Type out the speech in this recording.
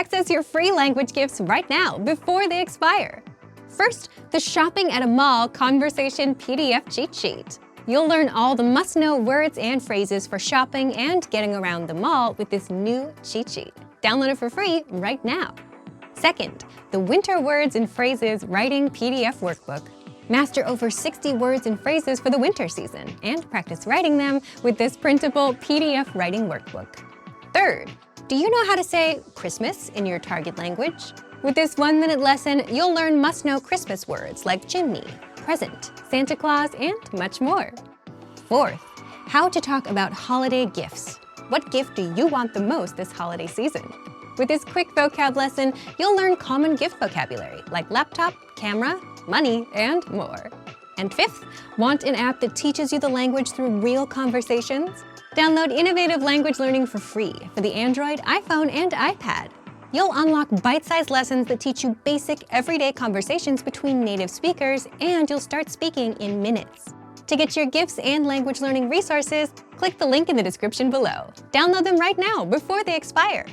Access your free language gifts right now before they expire. First, the Shopping at a Mall Conversation PDF Cheat Sheet. You'll learn all the must-know words and phrases for shopping and getting around the mall with this new cheat sheet. Download it for free right now. Second, the Winter Words and Phrases Writing PDF Workbook. Master over 60 words and phrases for the winter season and practice writing them with this printable PDF writing workbook. Third, do you know how to say Christmas in your target language? With this 1-minute lesson, you'll learn must-know Christmas words like chimney, present, Santa Claus, and much more. Fourth, how to talk about holiday gifts. What gift do you want the most this holiday season? With this quick vocab lesson, you'll learn common gift vocabulary like laptop, camera, money, and more. And fifth, want an app that teaches you the language through real conversations? Download innovative language learning for free for the Android, iPhone, and iPad. You'll unlock bite-sized lessons that teach you basic, everyday conversations between native speakers, and you'll start speaking in minutes. To get your gifts and language learning resources, click the link in the description below. Download them right now before they expire.